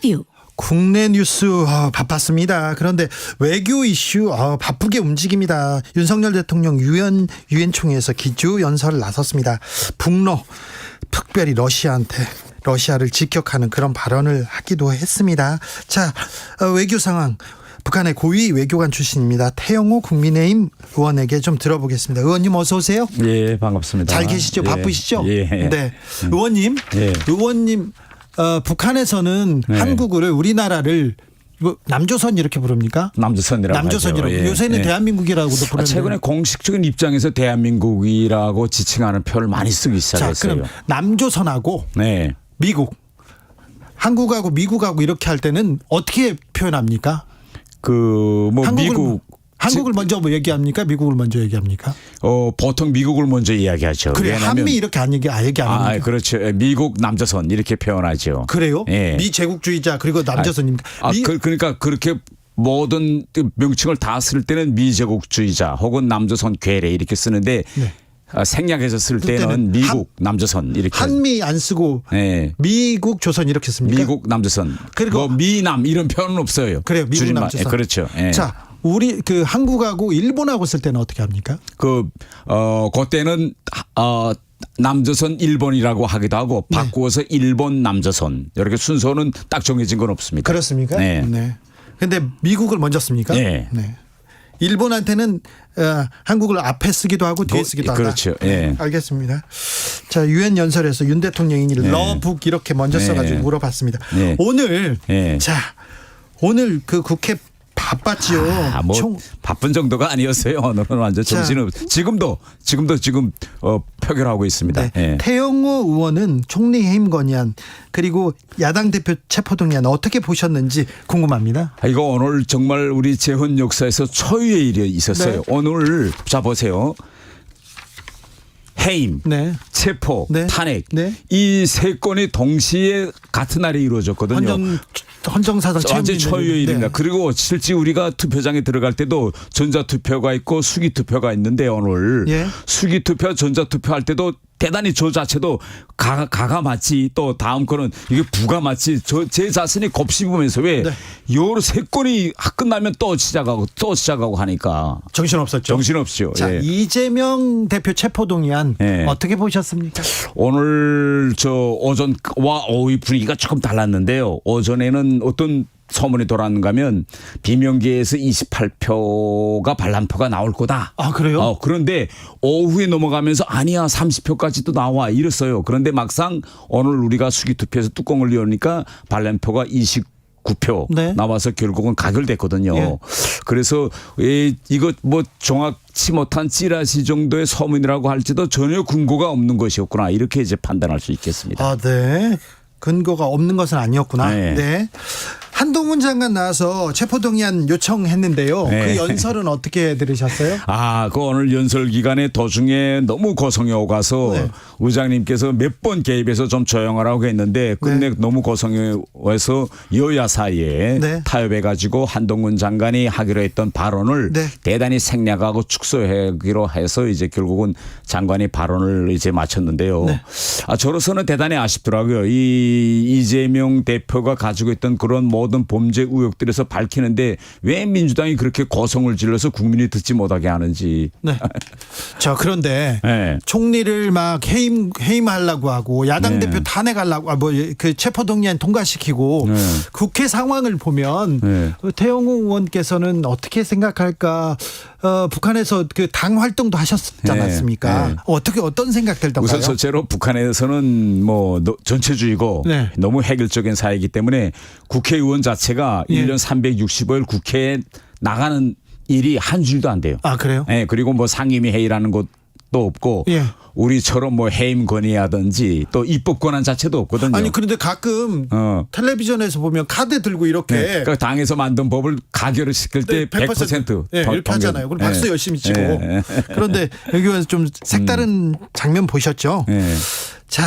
리뷰. 국내 뉴스 바빴습니다. 그런데 외교 이슈 바쁘게 움직입니다. 윤석열 대통령 유엔 총회에서 기조 연설을 나섰습니다. 북러 특별히 러시아를 직격하는 그런 발언을 하기도 했습니다. 자, 외교 상황. 북한의 고위 외교관 출신입니다. 태영호 국민의힘 의원에게 좀 들어보겠습니다. 의원님 어서 오세요. 예, 반갑습니다. 잘 계시죠? 예, 바쁘시죠? 예. 네. 의원님, 북한에서는 한국을 우리나라를 남조선 이렇게 부릅니까? 남조선이라고 남조선이라고. 하죠. 요새는 대한민국이라고도 부르는데. 최근에 공식적인 입장에서 대한민국이라고 지칭하는 표를 많이 쓰기 시작했어요. 자, 그럼 남조선하고 네. 미국, 한국하고 미국하고 이렇게 할 때는 어떻게 표현합니까? 한국을 먼저 얘기합니까? 미국을 먼저 얘기합니까? 보통 미국을 먼저 이야기하죠. 그래, 왜냐하면 한미 이렇게 안 얘기합니까? 그렇죠. 미국 남조선 이렇게 표현하죠. 그래요? 예. 미제국주의자 그리고 남조선입니까? 그러니까 그렇게 모든 명칭을 다 쓸 때는 미제국주의자 혹은 남조선 괴뢰 이렇게 쓰는데 네. 생략해서 쓸 때는 미국 남조선 이렇게. 한미 안 쓰고 미국 조선 이렇게 씁니까? 미국 남조선. 그리고 미남 이런 표현은 없어요. 그래요. 미국 줄임말. 남조선. 그렇죠. 예. 자, 우리 한국하고 일본하고 쓸 때는 어떻게 합니까? 그때는 남조선 일본이라고 하기도 하고 바꾸어서 일본 남조선 이렇게 순서는 딱 정해진 건 없습니다. 그렇습니까? 네. 네. 근데 미국을 먼저 씁니까? 네. 일본한테는 한국을 앞에 쓰기도 하고 뒤에 쓰기도 하다. 그렇죠. 예. 알겠습니다. 자, 유엔 연설에서 윤 대통령이 러북 이렇게 먼저 써가지고 물어봤습니다. 오늘 오늘 그 국회 바빴지요. 바쁜 정도가 아니었어요. 오늘은 완전 정신없. 지금도 표결하고 있습니다. 네. 태영호 의원은 총리 해임 건의안 그리고 야당 대표 체포동의안 어떻게 보셨는지 궁금합니다. 이거 오늘 정말 우리 재헌 역사에서 초유의 일이 있었어요. 오늘 자 보세요. 해임, 체포, 탄핵 이 세 건이 동시에 같은 날에 이루어졌거든요. 헌정사상 완전 초유의 일입니다. 그리고 실제 우리가 투표장에 들어갈 때도 전자투표가 있고 수기투표가 있는데 오늘 수기투표 전자투표 할 때도 대단히 저 자체도 가가 맞지 또 다음 거는 이게 부가 맞지 제 자신이 곱씹으면서 왜 요 세 건이 끝나면 또 시작하고 하니까 정신없었죠. 정신없죠. 자, 이재명 대표 체포동의안 어떻게 보셨습니까? 오늘 오전과 오후 분위기가 조금 달랐는데요. 오전에는 어떤 소문이 돌았는가 하면 비명계에서 28표가 반란표가 나올 거다. 아, 그래요? 그런데 오후에 넘어가면서 아니야 30표까지도 나와 이랬어요. 그런데 막상 오늘 우리가 수기투표에서 뚜껑을 열으니까 반란표가 29표 나와서 결국은 가결됐거든요. 그래서 이거 정확치 못한 찌라시 정도의 소문이라고 할지도 전혀 근거가 없는 것이었구나 이렇게 이제 판단할 수 있겠습니다. 아, 네. 근거가 없는 것은 아니었구나. 네. 한동훈 장관 나와서 체포동의안 요청했는데요. 그 연설은 어떻게 들으셨어요? 그 오늘 연설 기간에 도중에 너무 고성이 오가서 의장님께서 몇 번 개입해서 좀 조용하라고 했는데 끝내 너무 고성이 와서 여야 사이에 타협해가지고 한동훈 장관이 하기로 했던 발언을 대단히 생략하고 축소하기로 해서 이제 결국은 장관이 발언을 이제 마쳤는데요. 저로서는 대단히 아쉽더라고요. 이재명 대표가 가지고 있던 그런 모든 범죄 의혹들에서 밝히는데 왜 민주당이 그렇게 고성을 질러서 국민이 듣지 못하게 하는지. 자, 그런데 총리를 막 해임하려고 하고 야당 대표 탄핵하려고 그 체포동의안 통과시키고 국회 상황을 보면 태영호 의원께서는 어떻게 생각할까? 북한에서 그 당 활동도 하셨지 않았습니까? 어떤 생각들 던가요? 우선 첫째로 북한에서는 전체주의고 너무 획일적인 사회이기 때문에 국회의원 자체가 1년 365일 국회에 나가는 일이 한 줄도 안 돼요. 아, 그래요? 그리고 상임위 회의라는 것도 없고 우리처럼 해임 건의하든지 또 입법 권한 자체도 없거든요. 아니, 그런데 가끔 텔레비전에서 보면 카드 들고 이렇게 그러니까 당에서 만든 법을 가결을 시킬 때 100% 이렇게 하잖아요. 그럼 박수 열심히 치고. 그런데 여기 와서 좀 색다른 장면 보셨죠? 자,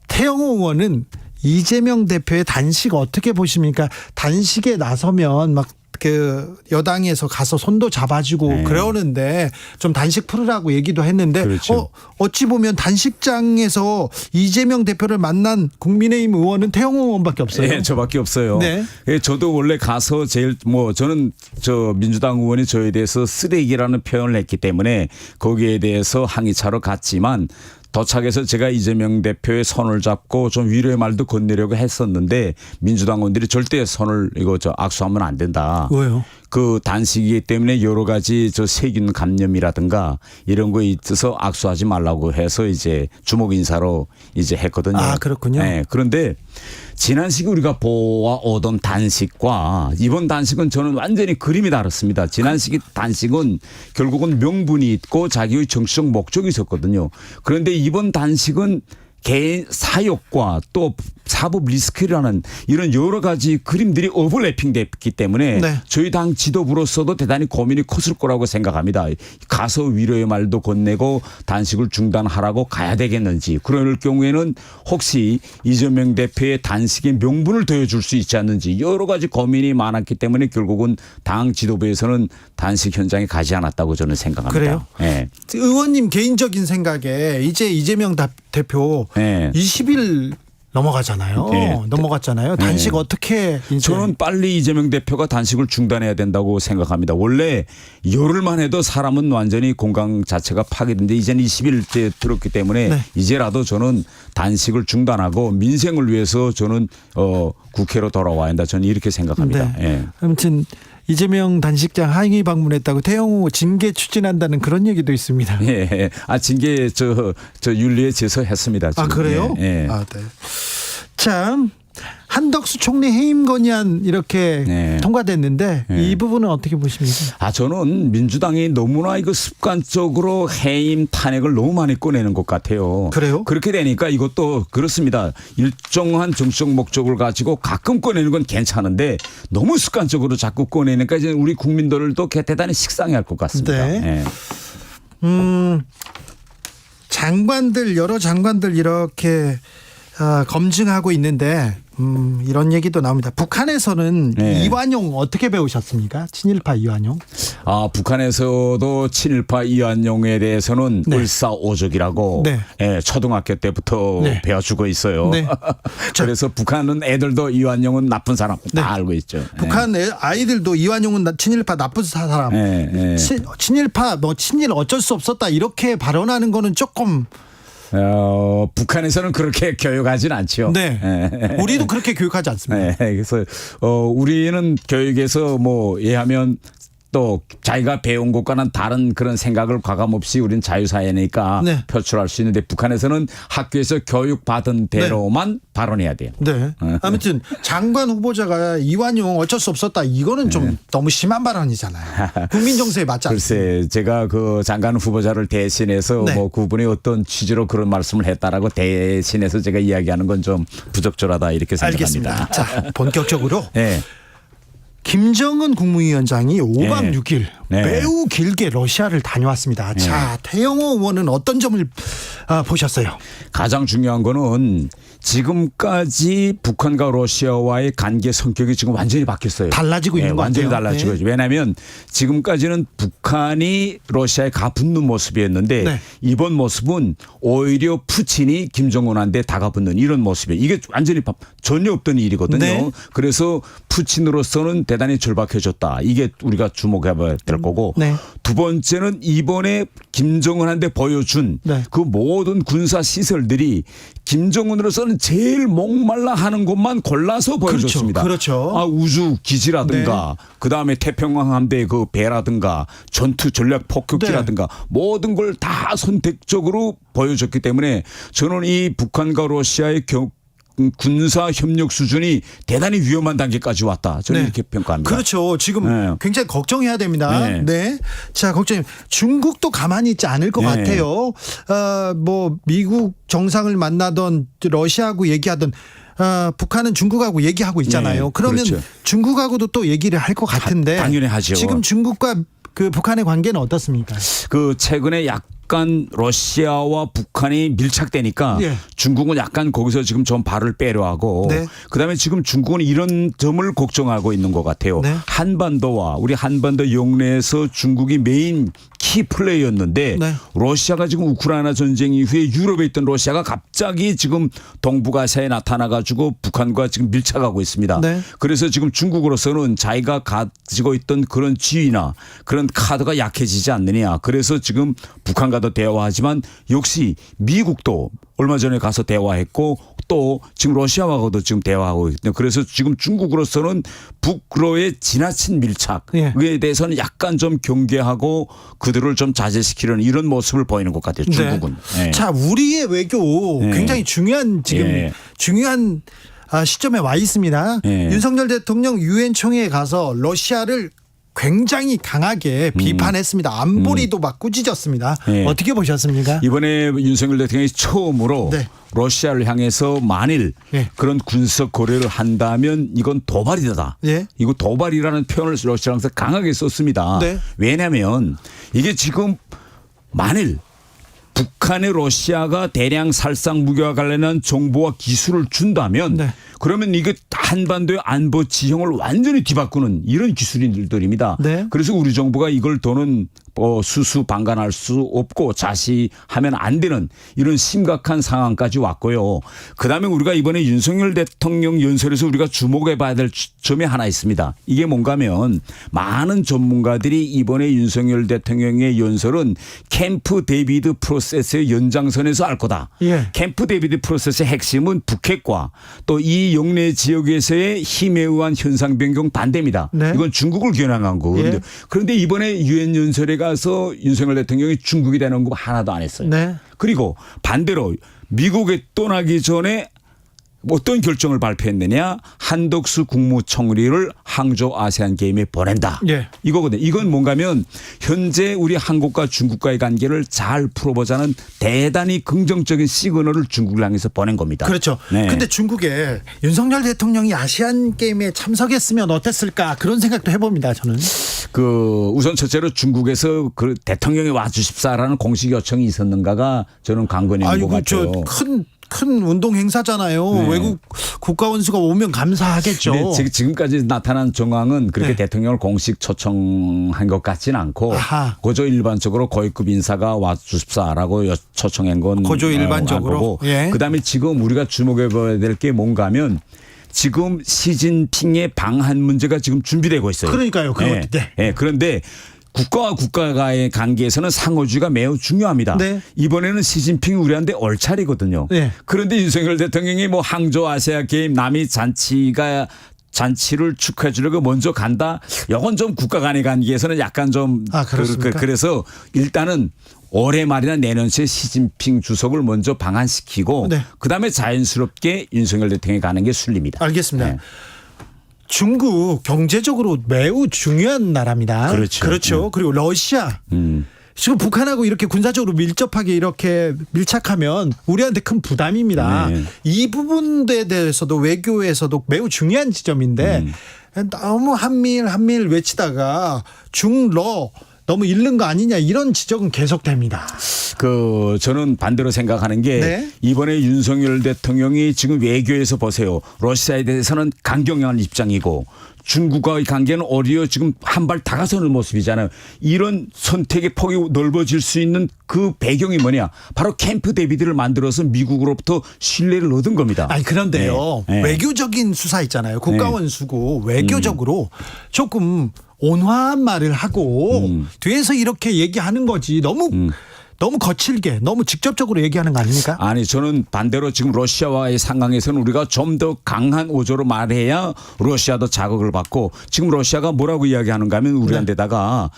태영호 의원은 이재명 대표의 단식 어떻게 보십니까? 단식에 나서면 막 그 여당에서 가서 손도 잡아주고 네. 그러는데 좀 단식 풀으라고 얘기도 했는데 그렇죠. 어찌 보면 단식장에서 이재명 대표를 만난 국민의힘 의원은 태영호 의원밖에 없어요. 네, 저밖에 없어요. 네. 예, 저도 원래 가서 제일 저는 민주당 의원이 저에 대해서 쓰레기라는 표현을 했기 때문에 거기에 대해서 항의차로 갔지만 도착해서 제가 이재명 대표의 손을 잡고 좀 위로의 말도 건네려고 했었는데 민주당 의원들이 절대 손을 악수하면 안 된다. 왜요? 그 단식이기 때문에 여러 가지 세균 감염이라든가 이런 거에 있어서 악수하지 말라고 해서 이제 주목 인사로 이제 했거든요. 아, 그렇군요. 네. 그런데 지난 시기 우리가 보아오던 단식과 이번 단식은 저는 완전히 그림이 다릅니다. 지난 시기 단식은 결국은 명분이 있고 자기의 정치적 목적이 있었거든요. 그런데 이번 단식은 개인 사욕과 또 사법 리스크라는 이런 여러 가지 그림들이 오버래핑됐기 때문에 네. 저희 당 지도부로서도 대단히 고민이 컸을 거라고 생각합니다. 가서 위로의 말도 건네고 단식을 중단하라고 가야 되겠는지 그럴 경우에는 혹시 이재명 대표의 단식의 명분을 더해줄 수 있지 않는지 여러 가지 고민이 많았기 때문에 결국은 당 지도부에서는 단식 현장에 가지 않았다고 저는 생각합니다. 그래요? 네. 의원님 개인적인 생각에 이제 이재명 대표 네. 20일 넘어가잖아요. 네. 넘어갔잖아요. 단식 어떻게 이제 저는 빨리 이재명 대표가 단식을 중단해야 된다고 생각합니다. 원래 열흘만 해도 사람은 완전히 건강 자체가 파괴되는데 이제는 20일째 들었기 때문에 네. 이제라도 저는 단식을 중단하고 민생을 위해서 저는 국회로 돌아와야 한다. 저는 이렇게 생각합니다. 네. 예. 아무튼 이재명 단식장 항의 방문했다고 태영호 징계 추진한다는 그런 얘기도 있습니다. 예. 징계 윤리에 제소했습니다. 아, 그래요? 예. 아, 네. 참 한덕수 총리 해임 건의안 이렇게 네. 통과됐는데 이 부분은 어떻게 보십니까? 저는 민주당이 너무나 이거 습관적으로 해임 탄핵을 너무 많이 꺼내는 것 같아요. 그래요? 그렇게 되니까 이것도 그렇습니다. 일정한 정치적 목적을 가지고 가끔 꺼내는 건 괜찮은데 너무 습관적으로 자꾸 꺼내니까 이제 우리 국민들도 대단히 식상해할 것 같습니다. 네. 예. 장관들 여러 장관들 이렇게 검증하고 있는데 이런 얘기도 나옵니다. 북한에서는 네. 이완용 어떻게 배우셨습니까? 친일파 이완용. 북한에서도 친일파 이완용에 대해서는 네. 을사오적이라고 네. 초등학교 때부터 네. 배워주고 있어요. 네. 그래서 북한은 애들도 이완용은 나쁜 사람 네. 다 알고 있죠. 북한 아이들도 이완용은 친일파 나쁜 사람. 네. 친일파 친일 어쩔 수 없었다 이렇게 발언하는 거는 조금. 북한에서는 그렇게 교육하진 않죠. 네. 우리도 그렇게 교육하지 않습니다. 네. 그래서 우리는 교육에서 예하면 또 자기가 배운 것과는 다른 그런 생각을 과감없이 우리는 자유사회니까 네. 표출할 수 있는데 북한에서는 학교에서 교육받은 대로만 발언해야 돼요. 네. 아무튼 장관 후보자가 이완용 어쩔 수 없었다. 이거는 좀 너무 심한 발언이잖아요. 국민 정서에 맞지 않습니다. 글쎄 제가 그 장관 후보자를 대신해서 네. 그분이 어떤 취지로 그런 말씀을 했다라고 대신해서 제가 이야기하는 건 좀 부적절하다 이렇게 생각합니다. 알겠습니다. 자, 본격적으로 네. 김정은 국무위원장이 5박 네. 6일 네. 매우 길게 러시아를 다녀왔습니다. 자, 태영호 의원은 어떤 점을 보셨어요? 가장 중요한 거는 지금까지 북한과 러시아와의 관계 성격이 지금 완전히 바뀌었어요. 달라지고 있는 것 완전히 같아요. 달라지고 있죠. 왜냐하면 지금까지는 북한이 러시아에 가붙는 모습이었는데 네. 이번 모습은 오히려 푸틴이 김정은한테 다가붙는 이런 모습이에요. 이게 완전히 전혀 없던 일이거든요. 네. 그래서 푸틴으로서는 대단히 절박해졌다. 이게 우리가 주목해봐야 될 거고 네. 두 번째는 이번에 김정은한테 보여준 네. 그 모든 군사 시설들이 김정은으로서는 제일 목말라 하는 것만 골라서 보여줬습니다. 그렇죠. 우주 기지라든가 그다음에 태평양 함대 그 배라든가 전투 전략 폭격기라든가 모든 걸 다 선택적으로 보여줬기 때문에 저는 이 북한과 러시아의 군사 협력 수준이 대단히 위험한 단계까지 왔다. 저는 이렇게 평가합니다. 그렇죠. 지금 굉장히 걱정해야 됩니다. 네. 자, 걱정. 중국도 가만히 있지 않을 것 같아요. 미국 정상을 만나던 러시아하고 얘기하던 북한은 중국하고 얘기하고 있잖아요. 네, 그러면 그렇죠. 중국하고도 또 얘기를 할 것 같은데. 당연히 하죠. 지금 중국과 그 북한의 관계는 어떻습니까? 그 최근에 약간 약간 러시아와 북한이 밀착되니까 예. 중국은 약간 거기서 지금 좀 발을 빼려 하고 네. 그다음에 지금 중국은 이런 점을 걱정하고 있는 것 같아요. 네. 한반도와 우리 한반도 영내에서 중국이 메인 키 플레이였는데 네. 러시아가 지금 우크라이나 전쟁 이후에 유럽에 있던 러시아가 갑자기 지금 동북아시아에 나타나가지고 북한과 지금 밀착하고 있습니다. 네. 그래서 지금 중국으로서는 자기가 가지고 있던 그런 지위나 그런 카드가 약해지지 않느냐. 그래서 지금 북한과도 대화하지만 역시 미국도 얼마 전에 가서 대화했고 또 지금 러시아하고도 지금 대화하고 있거든요. 그래서 지금 중국으로서는 북로의 지나친 밀착에 예. 대해서는 약간 좀 경계하고 그들을 좀 자제시키려는 이런 모습을 보이는 것 같아요. 중국은. 네. 예. 자, 우리의 외교 예. 굉장히 중요한 지금 예. 중요한 시점에 와 있습니다. 예. 윤석열 대통령 유엔 총회에 가서 러시아를 굉장히 강하게 비판했습니다. 안보리도 막 꾸짖었습니다. 예. 어떻게 보셨습니까? 이번에 윤석열 대통령이 처음으로 네. 러시아를 향해서 만일 예. 그런 군사 거래를 한다면 이건 도발이다. 예. 이거 도발이라는 표현을 러시아에서 강하게 썼습니다. 네. 왜냐하면 이게 지금 만일 북한의 러시아가 대량 살상 무기와 관련한 정보와 기술을 준다면 네. 그러면 이게 한반도의 안보 지형을 완전히 뒤바꾸는 이런 기술들입니다. 네. 그래서 우리 정부가 이걸 더는 수수방관할 수 없고 자시하면 안 되는 이런 심각한 상황까지 왔고요. 그다음에 우리가 이번에 윤석열 대통령 연설에서 우리가 주목해 봐야 될 점이 하나 있습니다. 이게 뭔가 하면 많은 전문가들이 이번에 윤석열 대통령의 연설은 캠프 데이비드 프로세스의 연장선에서 알 거다. 예. 캠프 데이비드 프로세스의 핵심은 북핵과 또 이 영내 지역에서의 힘에 의한 현상 변경 반대입니다. 네. 이건 중국을 겨냥한 거거든요. 예. 그런데 이번에 유엔 연설에 가서 윤석열 대통령이 중국에 대한 언급 하나도 안 했어요. 네. 그리고 반대로 미국에 떠나기 전에 어떤 결정을 발표했느냐. 한덕수 국무총리를 항저우 아세안 게임에 보낸다. 예. 이거거든요. 이건 뭔가 하면 현재 우리 한국과 중국과의 관계를 잘 풀어보자는 대단히 긍정적인 시그널을 중국을 향해서 보낸 겁니다. 그렇죠. 네. 근데 중국에 윤석열 대통령이 아시안 게임에 참석했으면 어땠을까 그런 생각도 해봅니다. 저는. 우선 첫째로 중국에서 그 대통령이 와 주십사라는 공식 요청이 있었는가가 저는 관건인 것 같아요. 큰 운동 행사잖아요. 네. 외국 국가 원수가 오면 감사하겠죠. 근데 지금까지 나타난 정황은 그렇게 네. 대통령을 공식 초청한 것 같지는 않고 아하. 고조 일반적으로 고위급 인사가 와 주십사라고 초청한 건 고조 일반적으로. 거고. 예. 그다음에 지금 우리가 주목해 봐야 될 게 뭔가 하면 지금 시진핑의 방한 문제가 지금 준비되고 있어요. 그러니까요. 네. 네. 그런데 국가와 국가와의 관계에서는 상호주의가 매우 중요합니다. 네. 이번에는 시진핑이 우리한테 얼차리거든요. 네. 그런데 윤석열 대통령이 뭐 항저우 아시아 게임 남이 잔치를 축하해 주려고 먼저 간다. 이건 좀 국가 간의 관계에서는 약간 좀 그렇습니까? 그래서 일단은 올해 말이나 내년 초에 시진핑 주석을 먼저 방한시키고 네. 그다음에 자연스럽게 윤석열 대통령이 가는 게 순리입니다. 알겠습니다. 네. 중국 경제적으로 매우 중요한 나라입니다. 그렇죠. 그리고 러시아. 지금 북한하고 이렇게 군사적으로 밀접하게 이렇게 밀착하면 우리한테 큰 부담입니다. 네. 이 부분에 대해서도 외교에서도 매우 중요한 지점인데 너무 한미일 외치다가 중러 너무 잃는 거 아니냐 이런 지적은 계속됩니다. 저는 반대로 생각하는 게 네. 이번에 윤석열 대통령이 지금 외교에서 보세요. 러시아에 대해서는 강경한 입장이고 중국과의 관계는 오히려 지금 한 발 다가서는 모습이잖아요. 이런 선택의 폭이 넓어질 수 있는 그 배경이 뭐냐. 바로 캠프 데이비드를 만들어서 미국으로부터 신뢰를 얻은 겁니다. 아니 그런데요. 네. 외교적인 수사 있잖아요. 국가원수고 외교적으로 조금 온화한 말을 하고 뒤에서 이렇게 얘기하는 거지 너무 거칠게 너무 직접적으로 얘기하는 거 아닙니까? 아니 저는 반대로 지금 러시아와의 상황에서는 우리가 좀 더 강한 어조로 말해야 러시아도 자극을 받고 지금 러시아가 뭐라고 이야기하는가 하면 우리한테다가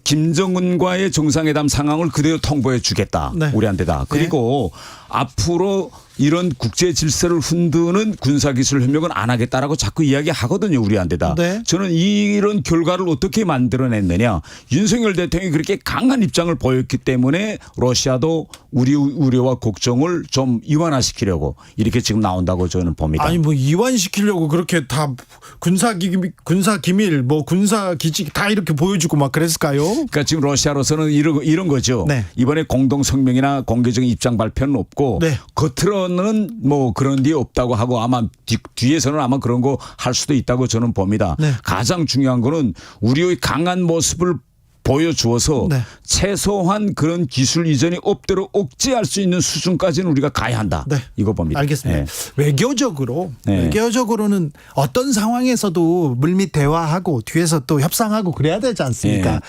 김정은과의 정상회담 상황을 그대로 통보해 주겠다. 네. 우리한테다. 그리고 앞으로 이런 국제 질서를 흔드는 군사기술 협력은 안 하겠다라고 자꾸 이야기하거든요. 우리한테다. 네. 저는 이런 결과를 어떻게 만들어냈느냐. 윤석열 대통령이 그렇게 강한 입장을 보였기 때문에 러시아도 우리 우려와 걱정을 좀 이완화시키려고 이렇게 지금 나온다고 저는 봅니다. 아니 뭐 이완시키려고 그렇게 다 군사 기밀 뭐 군사 기지 다 이렇게 보여주고 막 그랬을까요? 그러니까 지금 러시아로서는 이런 거죠. 네. 이번에 공동 성명이나 공개적인 입장 발표는 없고 네. 겉으로는 뭐 그런 게 없다고 하고 아마 뒤에서는 아마 그런 거 할 수도 있다고 저는 봅니다. 네. 가장 중요한 거는 우리의 강한 모습을 보여주어서 네. 최소한 그런 기술 이전이 없도록 억제할 수 있는 수준까지는 우리가 가야 한다. 네. 이거 봅니다. 알겠습니다. 네. 외교적으로는 어떤 상황에서도 물밑 대화하고 뒤에서 또 협상하고 그래야 되지 않습니까? 네.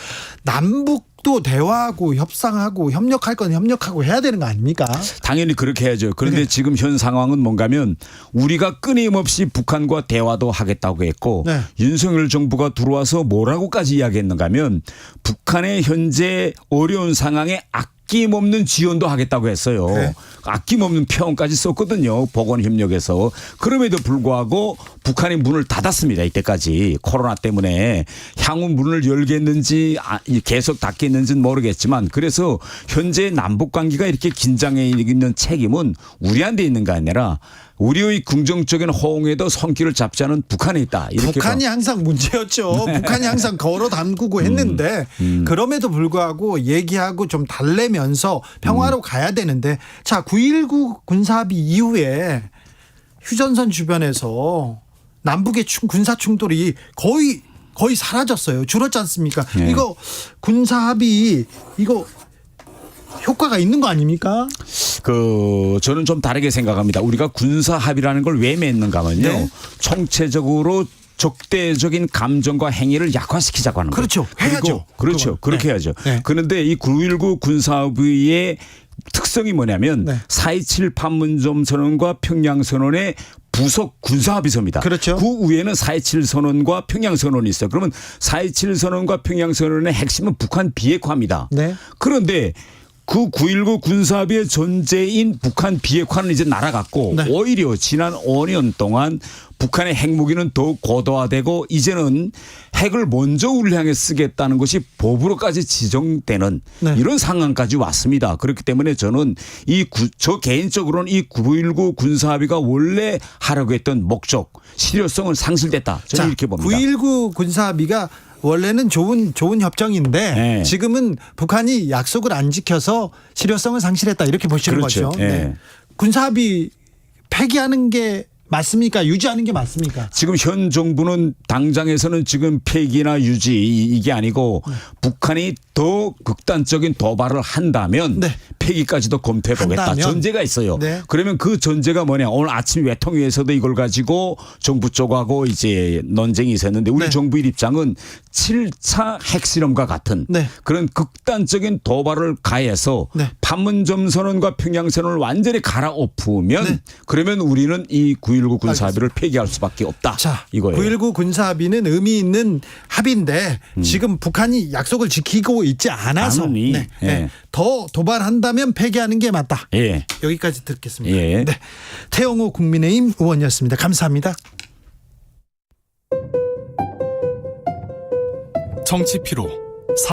남북도 대화하고 협상하고 협력할 건 협력하고 해야 되는 거 아닙니까? 당연히 그렇게 해야죠. 그런데 네. 지금 현 상황은 뭔가면 우리가 끊임없이 북한과 대화도 하겠다고 했고 네. 윤석열 정부가 들어와서 뭐라고까지 이야기했는가 하면 북한의 현재 어려운 상황에 아낌없는 지원도 하겠다고 했어요. 네. 아낌없는 표현까지 썼거든요. 보건협력에서. 그럼에도 불구하고 북한이 문을 닫았습니다. 이때까지 코로나 때문에 향후 문을 열겠는지 계속 닫겠는지는 모르겠지만 그래서 현재 남북관계가 이렇게 긴장해 있는 책임은 우리한테 있는 게 아니라 우리의 긍정적인 호응에도 손길을 잡지 않은 북한에 있다. 이렇게 북한이 항상 문제였죠. 북한이 항상 걸어 담그고 했는데 그럼에도 불구하고 얘기하고 좀 달래면서 평화로 가야 되는데 자 9.19 군사합의 이후에 휴전선 주변에서 남북의 군사 충돌이 거의 사라졌어요. 줄었지 않습니까? 네. 이거 군사합의 이거 효과가 있는 거 아닙니까? 저는 좀 다르게 생각합니다. 우리가 군사 합의라는 걸 왜 맺는가 하면요. 네. 총체적으로 적대적인 감정과 행위를 약화시키자고 하는 거예요. 그렇죠. 해야죠. 그렇죠. 그건. 그렇게 네. 해야죠. 네. 그런데 이 9.19 군사합의의 특성이 뭐냐면 네. 4.27 판문점 선언과 평양 선언의 부속 군사합의서입니다. 그렇죠. 그 위에는 4.27 선언과 평양 선언이 있어요. 그러면 4.27 선언과 평양 선언의 핵심은 북한 비핵화입니다. 네. 그런데 그 9.19 군사합의의 전제인 북한 비핵화는 이제 날아갔고 네. 오히려 지난 5년 동안 북한의 핵무기는 더욱 고도화되고 이제는 핵을 먼저 우리를 향해 쓰겠다는 것이 법으로까지 지정되는 네. 이런 상황까지 왔습니다. 그렇기 때문에 저는 저 개인적으로는 이 9.19 군사합의가 원래 하려고 했던 목적, 실효성은 상실됐다. 저는 이렇게 봅니다. 9.19 군사합의가 원래는 좋은 협정인데 네. 지금은 북한이 약속을 안 지켜서 실효성을 상실했다 이렇게 보시는 그렇죠. 거죠. 네. 군사합의 폐기하는 게 맞습니까? 유지하는 게 맞습니까? 지금 현 정부는 당장에서는 지금 폐기나 유지 이게 아니고 북한이 더 극단적인 도발을 한다면 네. 폐기까지도 검토해 보겠다. 한다면? 전제가 있어요. 네. 그러면 그 전제가 뭐냐. 오늘 아침 외통위에서도 이걸 가지고 정부 쪽하고 이제 논쟁이 있었는데 우리 네. 정부의 입장은 7차 핵실험과 같은 네. 그런 극단적인 도발을 가해서 네. 판문점 선언과 평양 선언을 완전히 갈아엎으면 네. 그러면 우리는 이 9.19 군사합의를 폐기할 수밖에 없다. 자, 이거예요. 9.19 군사합의는 의미 있는 합의인데 지금 북한이 약속을 지키고 있지 않아서 당연히. 예. 더 도발한다면 폐기하는 게 맞다. 예. 여기까지 듣겠습니다. 예. 네. 태영호 국민의힘 의원이었습니다. 감사합니다. 정치 피로,